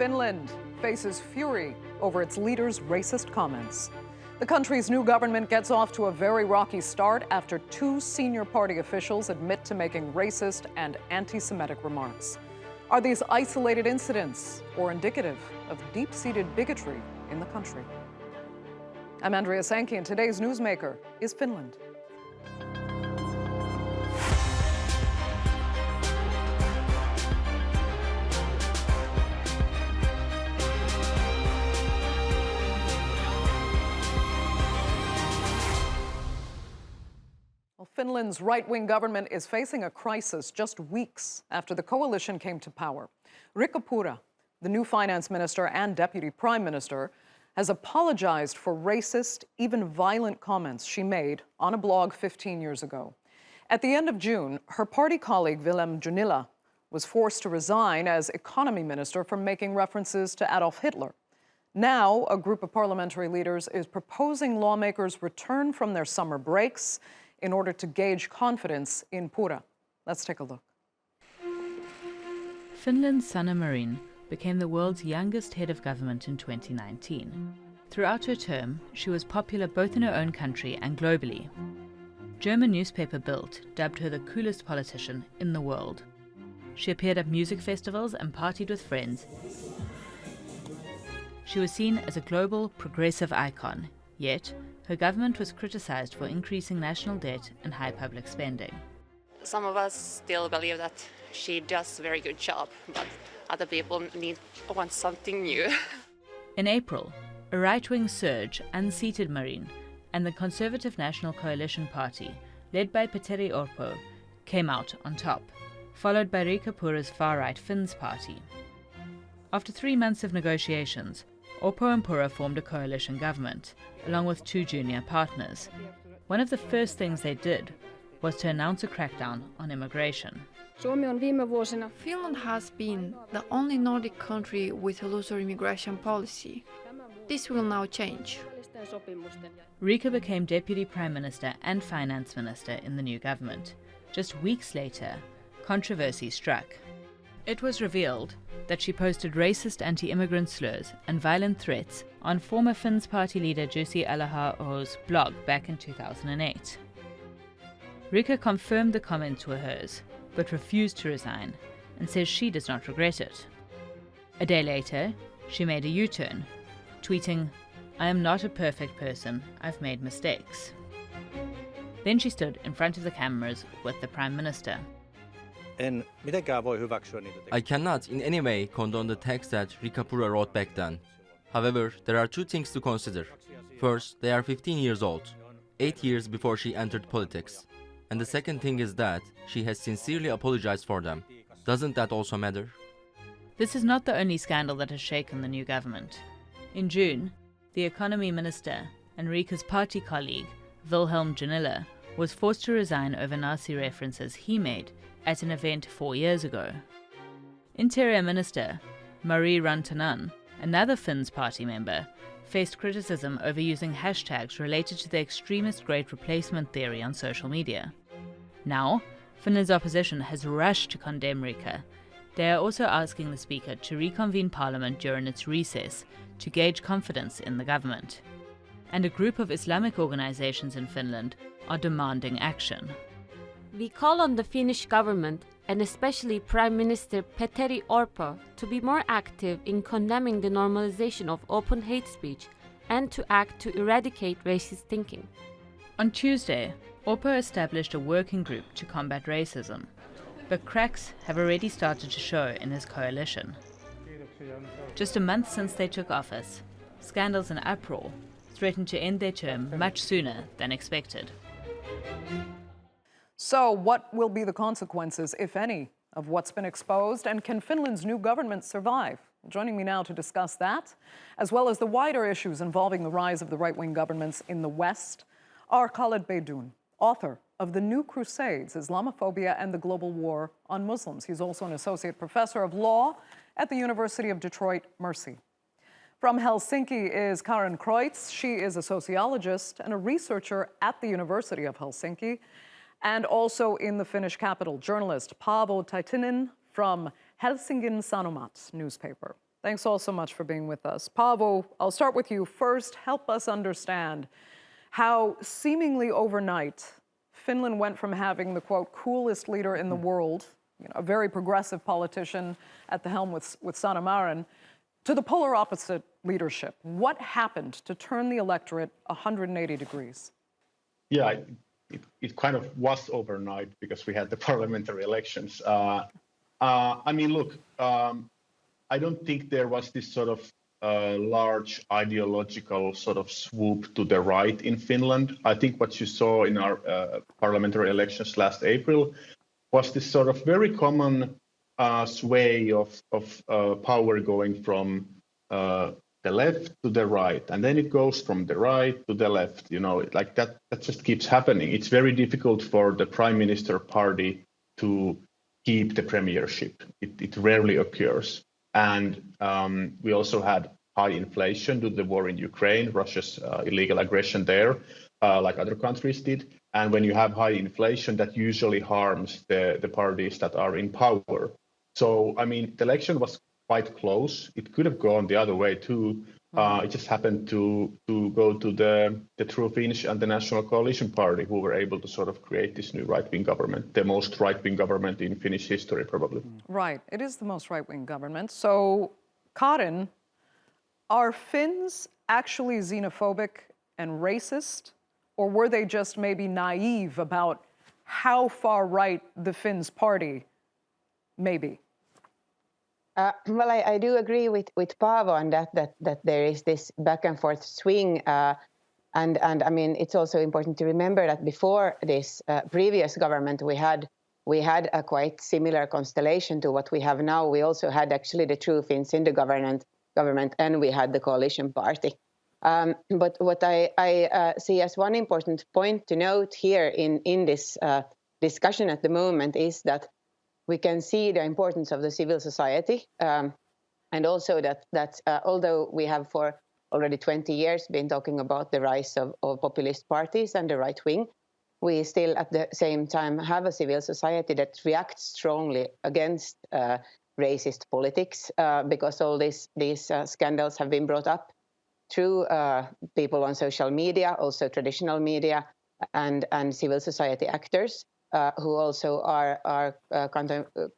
Finland faces fury over its leader's racist comments. The country's new government gets off to a very rocky start after two senior party officials admit to making racist and anti-Semitic remarks. Are these isolated incidents or indicative of deep-seated bigotry in the country? I'm Andrea Sankey, and today's newsmaker is Finland. Finland's right-wing government is facing a crisis just weeks after the coalition came to power. Riikka Purra, the new finance minister and deputy prime minister, has apologized for racist, even violent comments she made on a blog 15 years ago. At the end of June, her party colleague Willem Junila was forced to resign as economy minister for making references to Adolf Hitler. Now, a group of parliamentary leaders is proposing lawmakers return from their summer breaks in order to gauge confidence in Purra. Let's take a look. Finland's Sanna Marin became the world's youngest head of government in 2019. Throughout her term, she was popular both in her own country and globally. German newspaper Bild dubbed her the coolest politician in the world. She appeared at music festivals and partied with friends. She was seen as a global, progressive icon, yet her government was criticized for increasing national debt and high public spending. Some of us still believe that she does a very good job, but other people want something new. In April, a right-wing surge unseated Marin, and the Conservative National Coalition Party, led by Petteri Orpo, came out on top, followed by Riikka Purra's far-right Finns party. After 3 months of negotiations, Orpo and Purra formed a coalition government, along with two junior partners. One of the first things they did was to announce a crackdown on immigration. Finland has been the only Nordic country with a looser immigration policy. This will now change. Riikka became deputy prime minister and finance minister in the new government. Just weeks later, controversy struck. It was revealed that she posted racist anti-immigrant slurs and violent threats on former Finns party leader Jussi Halla-aho's blog back in 2008. Riikka confirmed the comments were hers, but refused to resign and says she does not regret it. A day later, she made a U-turn, tweeting, "I am not a perfect person, I've made mistakes." Then she stood in front of the cameras with the Prime Minister. I cannot in any way condone the text that Riikka Purra wrote back then. However, there are two things to consider. First, they are 15 years old, 8 years before she entered politics. And the second thing is that she has sincerely apologized for them. Doesn't that also matter? This is not the only scandal that has shaken the new government. In June, the economy minister and Riikka's party colleague, Willem Junila, was forced to resign over Nazi references he made at an event 4 years ago. Interior Minister Mari Rantanen, another Finns party member, faced criticism over using hashtags related to the extremist Great Replacement theory on social media. Now, Finland's opposition has rushed to condemn Riikka. They are also asking the Speaker to reconvene Parliament during its recess to gauge confidence in the government. And a group of Islamic organizations in Finland are demanding action. We call on the Finnish government, and especially Prime Minister Petteri Orpo, to be more active in condemning the normalization of open hate speech and to act to eradicate racist thinking. On Tuesday, Orpo established a working group to combat racism, but cracks have already started to show in his coalition. Just a month since they took office, scandals and uproar threatened to end their term much sooner than expected. So what will be the consequences, if any, of what's been exposed? And can Finland's new government survive? Joining me now to discuss that, as well as the wider issues involving the rise of the right-wing governments in the West, are Khaled Beydoun, author of The New Crusades, Islamophobia and the Global War on Muslims. He's also an associate professor of law at the University of Detroit Mercy. From Helsinki is Karin Creutz. She is a sociologist and a researcher at the University of Helsinki. And also in the Finnish capital, journalist Paavo Teittinen from Helsingin Sanomat newspaper. Thanks all so much for being with us. Paavo, I'll start with you. First, help us understand how seemingly overnight Finland went from having the, quote, coolest leader in the world, a very progressive politician at the helm with Sanomat, to the polar opposite leadership. What happened to turn the electorate 180 degrees? Yeah, it kind of was overnight because we had the parliamentary elections. I mean, look, I don't think there was this sort of large ideological sort of swoop to the right in Finland. I think what you saw in our parliamentary elections last April was this sort of very common sway of power going from the left to the right, and then it goes from the right to the left. Like that just keeps happening. It's very difficult for the prime minister party to keep the premiership. It rarely occurs. And we also had high inflation due to the war in Ukraine, Russia's illegal aggression there, like other countries did. And when you have high inflation, that usually harms the parties that are in power. So, I mean, the election was quite close. It could have gone the other way too. It just happened to go to the True Finnish and the National Coalition Party, who were able to sort of create this new right-wing government, the most right-wing government in Finnish history, probably. Right. It is the most right-wing government. So, Karin, are Finns actually xenophobic and racist, or were they just maybe naive about how far right the Finns party may be? Well, I do agree with Paavo on that there is this back and forth swing. And I mean, it's also important to remember that before this previous government, we had a quite similar constellation to what we have now. We also had actually the True Finns in the government, and we had the coalition party. But what I see as one important point to note here in this discussion at the moment is that we can see the importance of the civil society, and also that although we have for already 20 years been talking about the rise of populist parties and the right wing, we still at the same time have a civil society that reacts strongly against racist politics, because all these scandals have been brought up through people on social media, also traditional media, and civil society actors. Who also are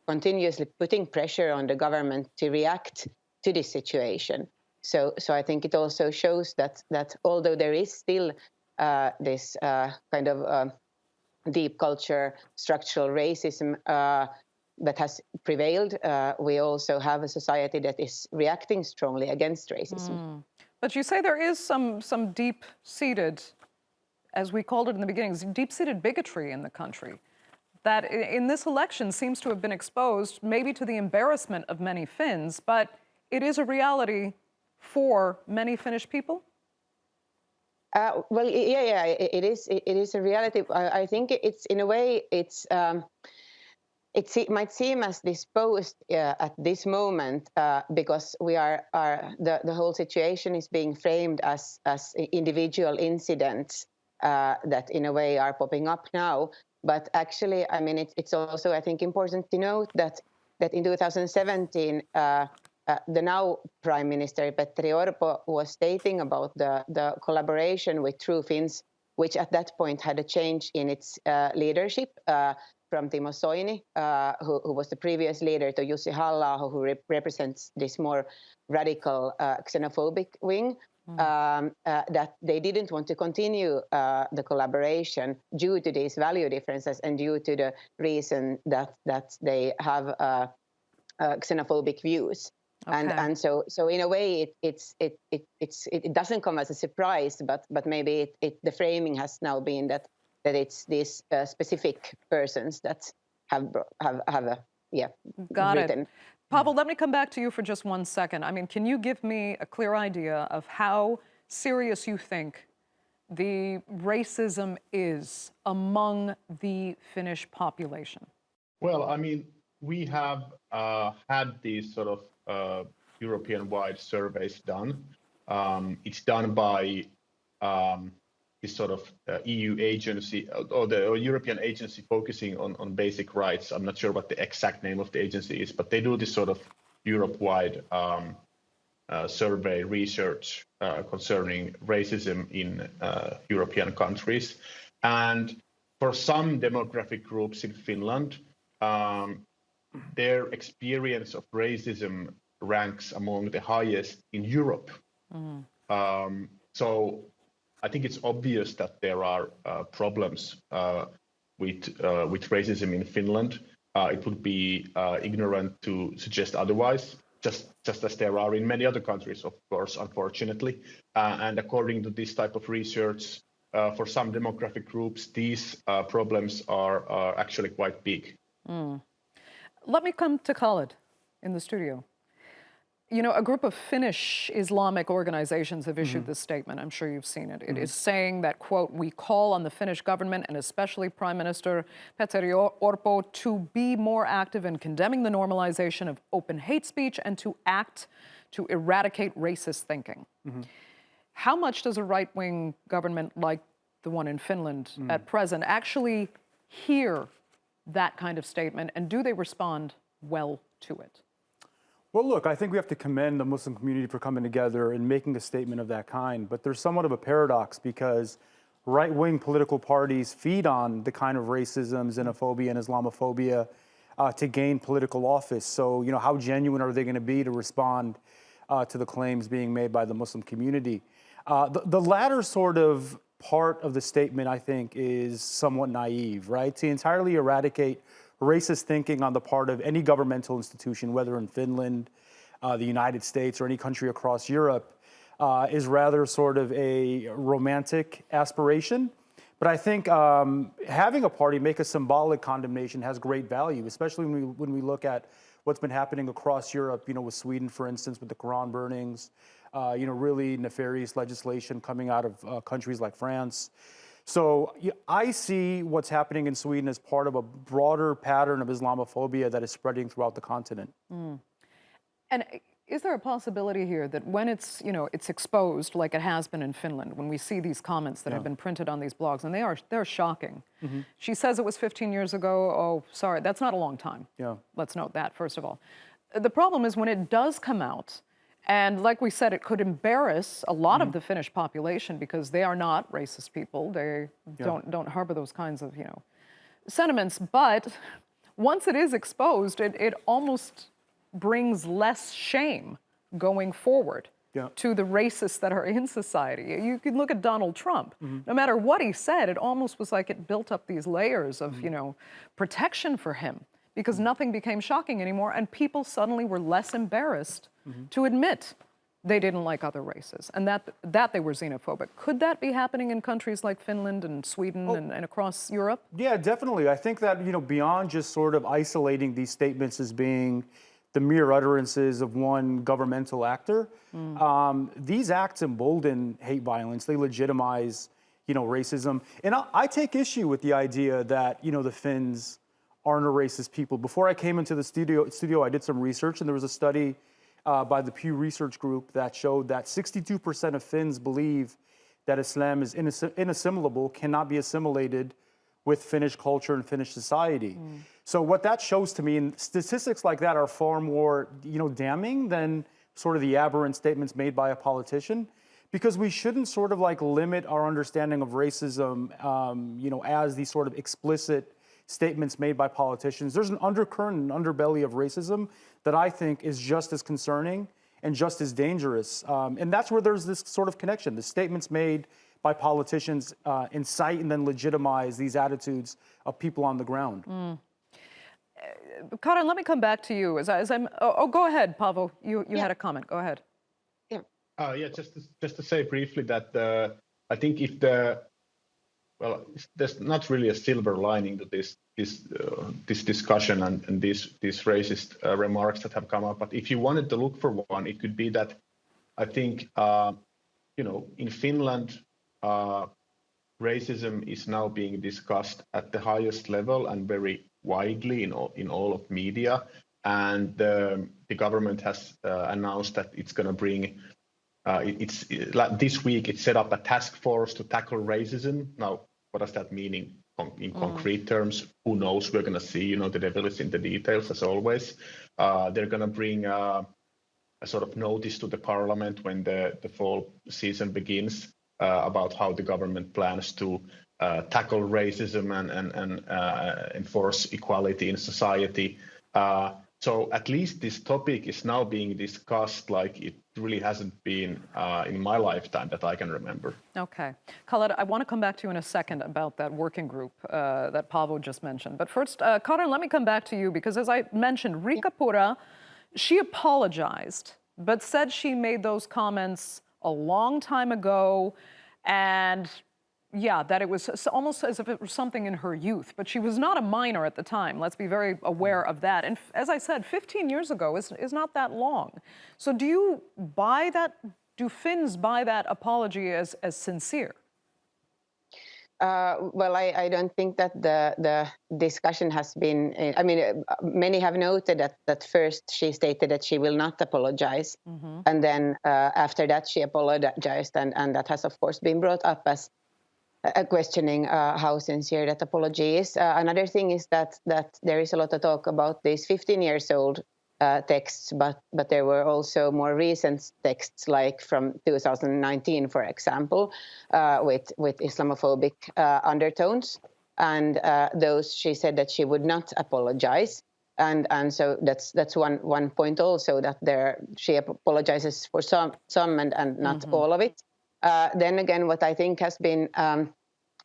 continuously putting pressure on the government to react to this situation. So I think it also shows that although there is still this kind of deep culture, structural racism that has prevailed, we also have a society that is reacting strongly against racism. But you say there is some deep-seated, as we called it in the beginning, deep-seated bigotry in the country that in this election seems to have been exposed, maybe to the embarrassment of many Finns, but it is a reality for many Finnish people? Well, yeah, it is a reality. I think it's, in a way, it might seem as disposed at this moment because we the whole situation is being framed as individual incidents that in a way are popping up now. But actually, I mean, it's also, I think, important to note that in 2017, the now Prime Minister Petteri Orpo was stating about the collaboration with True Finns, which at that point had a change in its leadership from Timo Soini, who was the previous leader, to Jussi Halla-aho, who represents this more radical xenophobic wing. That they didn't want to continue the collaboration due to these value differences and due to the reason that they have xenophobic views. Okay. And so in a way it doesn't come as a surprise, but maybe the framing has now been that it's these specific persons that have Got written. It. Paavo, let me come back to you for just 1 second. I mean, can you give me a clear idea of how serious you think the racism is among the Finnish population? Well, I mean, we have had these sort of European-wide surveys done. It's done by this sort of EU agency or the European agency focusing on basic rights. I'm not sure what the exact name of the agency is, but they do this sort of Europe-wide survey research concerning racism in European countries. And for some demographic groups in Finland, their experience of racism ranks among the highest in Europe. So I think it's obvious that there are problems with racism in Finland. It would be ignorant to suggest otherwise, just as there are in many other countries, of course, unfortunately. And according to this type of research, for some demographic groups, these problems are actually quite big. Let me come to Khaled in the studio. You know, a group of Finnish Islamic organizations have issued this statement. I'm sure you've seen it. It is saying that, quote, we call on the Finnish government and especially Prime Minister Petteri Orpo to be more active in condemning the normalization of open hate speech and to act to eradicate racist thinking. How much does a right-wing government like the one in Finland at present actually hear that kind of statement, and do they respond well to it? Well, look, I think we have to commend the Muslim community for coming together and making a statement of that kind. But there's somewhat of a paradox because right-wing political parties feed on the kind of racism, xenophobia, and Islamophobia to gain political office. So, you know, how genuine are they going to be to respond to the claims being made by the Muslim community? The latter sort of part of the statement, I think, is somewhat naive, right? To entirely eradicate racist thinking on the part of any governmental institution, whether in Finland, the United States, or any country across Europe, is rather sort of a romantic aspiration. But I think having a party make a symbolic condemnation has great value, especially when we look at what's been happening across Europe, you know, with Sweden, for instance, with the Quran burnings, you know, really nefarious legislation coming out of countries like France. So I see what's happening in Sweden as part of a broader pattern of Islamophobia that is spreading throughout the continent. And is there a possibility here that when it's, you know, it's exposed like it has been in Finland, when we see these comments that have been printed on these blogs, and they're shocking. She says it was 15 years ago. Oh, sorry, that's not a long time. Let's note that, first of all. The problem is when it does come out, and like we said, it could embarrass a lot of the Finnish population because they are not racist people. They don't harbor those kinds of, you know, sentiments. But once it is exposed, it almost brings less shame going forward to the racists that are in society. You can look at Donald Trump. No matter what he said, it almost was like it built up these layers of, you know, protection for him because nothing became shocking anymore, and people suddenly were less embarrassed to admit they didn't like other races and that they were xenophobic. Could that be happening in countries like Finland and Sweden and across Europe? Yeah, definitely. I think that, you know, beyond just sort of isolating these statements as being the mere utterances of one governmental actor, these acts embolden hate violence. They legitimize, you know, racism. And I take issue with the idea that, you know, the Finns aren't a racist people. Before I came into the studio, I did some research, and there was a study by the Pew Research Group that showed that 62% of Finns believe that Islam is inassimilable, cannot be assimilated with Finnish culture and Finnish society. So what that shows to me, and statistics like that are far more, you know, damning than sort of the aberrant statements made by a politician, because we shouldn't sort of like limit our understanding of racism, you know, as these sort of explicit statements made by politicians. There's an undercurrent and underbelly of racism that I think is just as concerning and just as dangerous. And that's where there's this sort of connection. The statements made by politicians incite and then legitimize these attitudes of people on the ground. Karin, let me come back to you. Go ahead, Paavo. You had a comment. Go ahead. Just to say briefly that I think there's not really a silver lining to this discussion and these racist remarks that have come up. But if you wanted to look for one, it could be that I think you know, in Finland, racism is now being discussed at the highest level and very widely in all of media, and the government has announced that it's going to bring. This week, it set up a task force to tackle racism. Now, what does that mean in concrete terms? Who knows? We're going to see. You know, the devil is in the details, as always. They're going to bring sort of notice to the parliament when the fall season begins about how the government plans to tackle racism and enforce equality in society. So at least this topic is now being discussed like it really hasn't been in my lifetime that I can remember. Okay. Khaled, I want to come back to you in a second about that working group that Paavo just mentioned. But first, Karin, let me come back to you because as I mentioned, Riikkapuura, she apologized, but said she made those comments a long time ago and yeah, that it was almost as if it was something in her youth, but she was not a minor at the time. Let's be very aware of that. And as I said, 15 years ago is not that long. So do you buy that? Do Finns buy that apology as sincere? Well, I don't think that the discussion has been, I mean, many have noted that first she stated that she will not apologize. And then after that she apologized. And that has, of course, been brought up as questioning how sincere that apology is. Another thing is that there is a lot of talk about these 15 years old texts, but there were also more recent texts, like from 2019, for example, with Islamophobic undertones. And those, she said that she would not apologize. And so that's one point also, that she apologizes for some and not all of it. Then again, what I think has been, and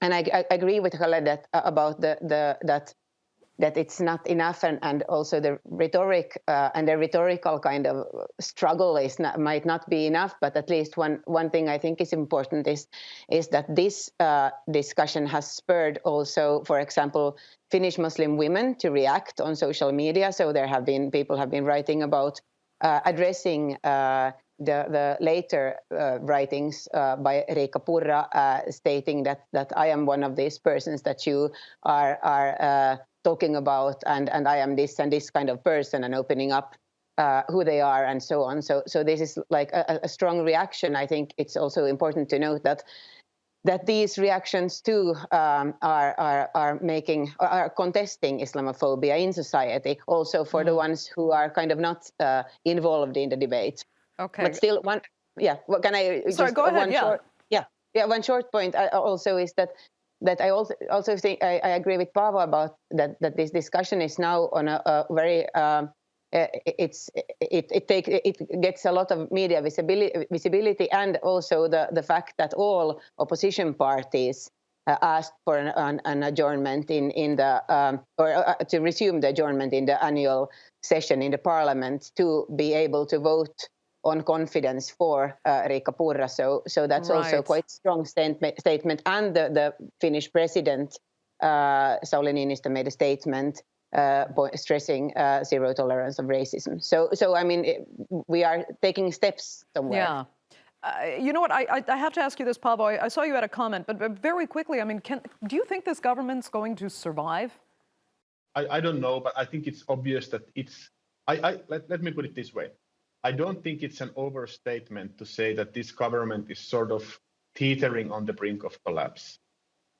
I agree with Khaled about that it's not enough, and also the rhetoric and the rhetorical kind of struggle might not be enough. But at least one thing I think is important is that this discussion has spurred also, for example, Finnish Muslim women to react on social media. So people have been writing about addressing the later writings by Riikkapuura, stating that I am one of these persons that you are talking about, and I am this and this kind of person, and opening up who they are and so on. So this is like a strong reaction. I think it's also important to note that these reactions too are contesting Islamophobia in society, also for the ones who are kind of not involved in the debate. Okay. But still, what can I? Sorry, go ahead. One short point also is that I also think I agree with Paavo about that this discussion is now on a very it gets a lot of media visibility, and also the fact that all opposition parties asked for an adjournment in the or to resume the adjournment in the annual session in the parliament to be able to vote on confidence for Riikkapuura. So that's also quite strong statement. And the Finnish president, Sauli Niinistö, made a statement stressing zero tolerance of racism. So I mean, we are taking steps somewhere. Yeah. You know what? I have to ask you this, Paavo. I saw you had a comment, but very quickly, I mean, do you think this government's going to survive? I don't know, but I think it's obvious that let me put it this way. I don't think it's an overstatement to say that this government is sort of teetering on the brink of collapse.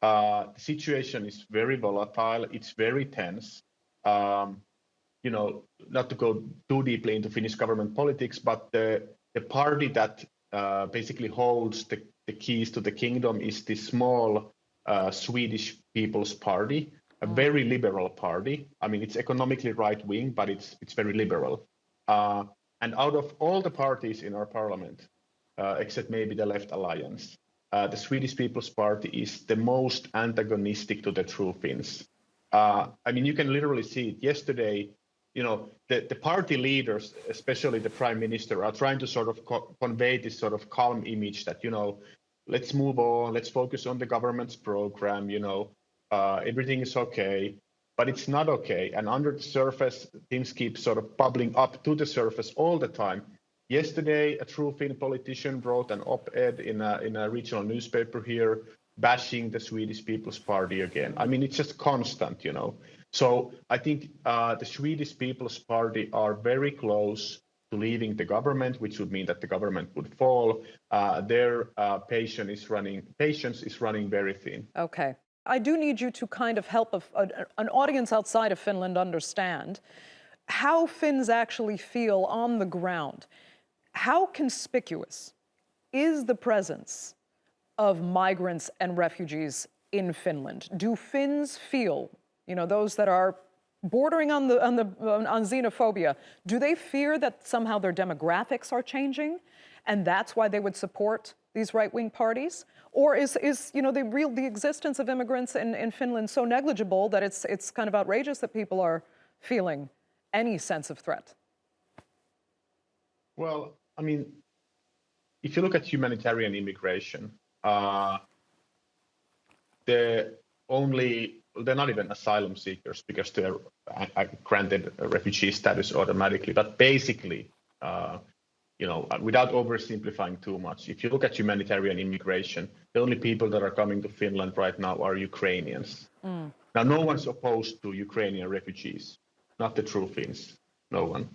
The situation is very volatile. It's very tense. Not to go too deeply into Finnish government politics, but the party that basically holds the keys to the kingdom is the small Swedish People's Party, a very liberal party. I mean, it's economically right wing, but it's very liberal. And out of all the parties in our parliament, except maybe the Left Alliance, the Swedish People's Party is the most antagonistic to the true Finns. I mean, you can literally see it. Yesterday, the party leaders, especially the prime minister, are trying to sort of convey this sort of calm image that, let's move on, let's focus on the government's program, everything is okay. But it's not okay. And under the surface, things keep sort of bubbling up to the surface all the time. Yesterday, a true Finn politician wrote an op-ed in a regional newspaper here, bashing the Swedish People's Party again. I mean, it's just constant, So I think the Swedish People's Party are very close to leaving the government, which would mean that the government would fall. Their patience is running very thin. Okay. I do need you to kind of help an audience outside of Finland understand how Finns actually feel on the ground. how conspicuous is the presence of migrants and refugees in Finland? Do Finns feel, those that are bordering on xenophobia, do they fear that somehow their demographics are changing, and that's why they would support these right-wing parties? Or is the existence of immigrants in Finland so negligible that it's kind of outrageous that people are feeling any sense of threat? Well, I mean, if you look at humanitarian immigration, they're not even asylum seekers because they're granted a refugee status automatically. But basically, without oversimplifying too much, if you look at humanitarian immigration, the only people that are coming to Finland right now are Ukrainians. Now, no one's opposed to Ukrainian refugees, not the true Finns, no one.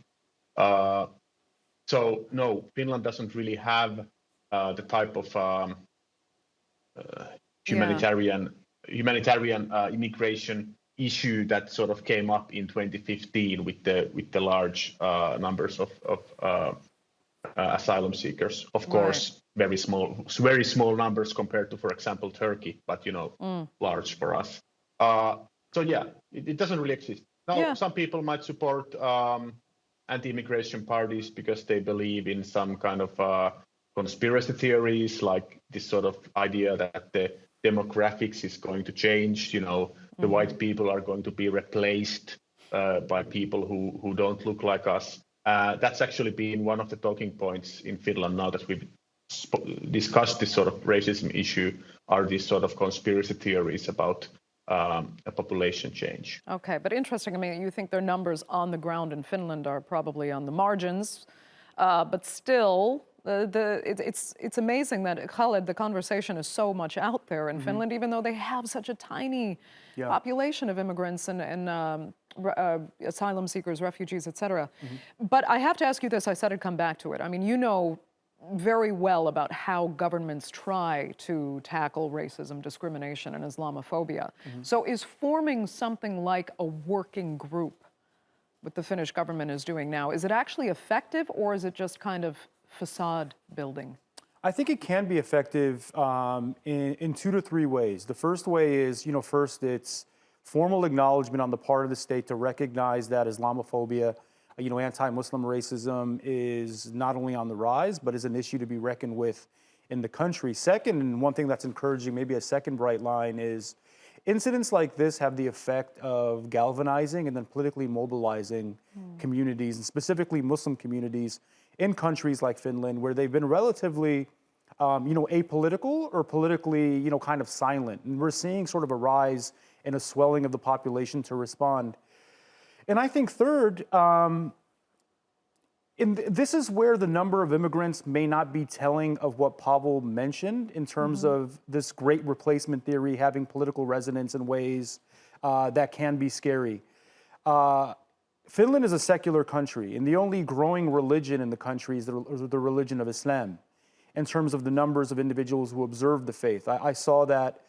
So no, Finland doesn't really have the type of humanitarian immigration issue that sort of came up in 2015 with the large numbers of asylum seekers. Of course, very small numbers compared to, for example, Turkey, but large for us. So yeah, it doesn't really exist. Now, some people might support anti-immigration parties because they believe in some kind of conspiracy theories, like this sort of idea that the demographics is going to change. The white people are going to be replaced by people who don't look like us. That's actually been one of the talking points in Finland now that we've discussed this sort of racism issue, are these sort of conspiracy theories about a population change. Okay, but interesting. I mean, you think their numbers on the ground in Finland are probably on the margins, but still, it's amazing that, Khaled, the conversation is so much out there in Finland, even though they have such a tiny population of immigrants and asylum seekers, refugees, etc. But I have to ask you this. I said I'd come back to it. I mean, you know very well about how governments try to tackle racism, discrimination, and Islamophobia. So is forming something like a working group, what the Finnish government is doing now, is it actually effective, or is it just kind of facade building? I think it can be effective in 2 to 3 ways. The first way is, first it's formal acknowledgement on the part of the state to recognize that Islamophobia, anti-Muslim racism is not only on the rise, but is an issue to be reckoned with in the country. Second, and one thing that's encouraging, maybe a second bright line, is incidents like this have the effect of galvanizing and then politically mobilizing communities, and specifically Muslim communities in countries like Finland, where they've been relatively, apolitical or politically, kind of silent. And we're seeing sort of a rise and a swelling of the population to respond. And I think third, this is where the number of immigrants may not be telling of what Paavo mentioned in terms of this great replacement theory having political resonance in ways that can be scary. Finland is a secular country, and the only growing religion in the country is the religion of Islam in terms of the numbers of individuals who observe the faith. I saw that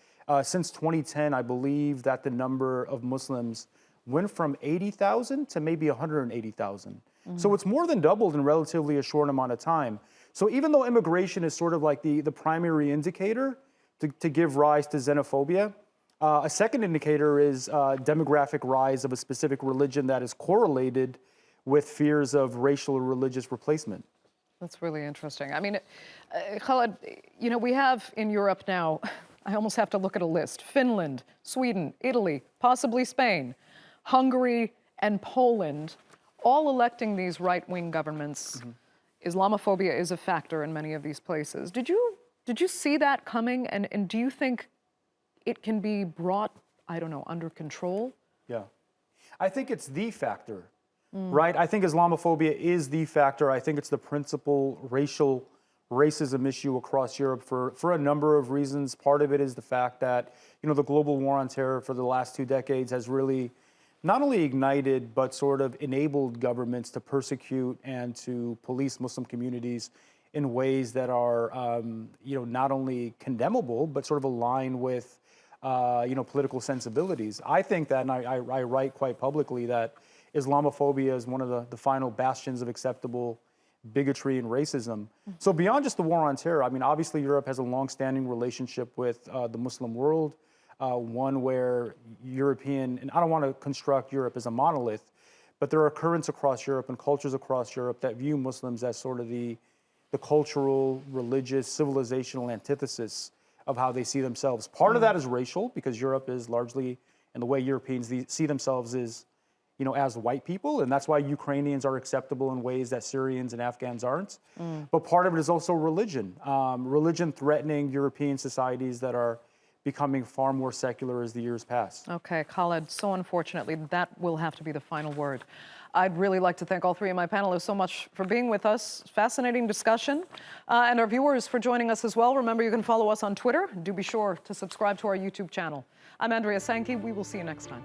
since 2010, I believe that the number of Muslims went from 80,000 to maybe 180,000. So it's more than doubled in relatively a short amount of time. So even though immigration is sort of like the primary indicator to give rise to xenophobia, a second indicator is demographic rise of a specific religion that is correlated with fears of racial or religious replacement. That's really interesting. I mean, Khaled, we have in Europe now, I almost have to look at a list: Finland, Sweden, Italy, possibly Spain, Hungary, and Poland, all electing these right-wing governments. Islamophobia is a factor in many of these places. Did you see that coming? And do you think it can be brought, under control? Yeah. I think it's the factor, right? I think Islamophobia is the factor. I think it's the principal racism issue across Europe for a number of reasons. Part of it is the fact that, the global war on terror for the last 2 decades has really not only ignited, but sort of enabled governments to persecute and to police Muslim communities in ways that are, not only condemnable, but sort of align with, political sensibilities. I think that, and I write quite publicly, that Islamophobia is one of the final bastions of acceptable bigotry and racism. So beyond just the war on terror, I mean, obviously Europe has a long-standing relationship with the Muslim world, one where European, and I don't want to construct Europe as a monolith, but there are currents across Europe and cultures across Europe that view Muslims as sort of the cultural, religious, civilizational antithesis of how they see themselves. Part of that is racial, because Europe is largely, and the way Europeans see themselves is, as white people, and that's why Ukrainians are acceptable in ways that Syrians and Afghans aren't. But part of it is also religion. Religion threatening European societies that are becoming far more secular as the years pass. Okay, Khaled, so unfortunately, that will have to be the final word. I'd really like to thank all three of my panelists so much for being with us. Fascinating discussion. And our viewers for joining us as well. Remember, you can follow us on Twitter. Do be sure to subscribe to our YouTube channel. I'm Andrea Sankey. We will see you next time.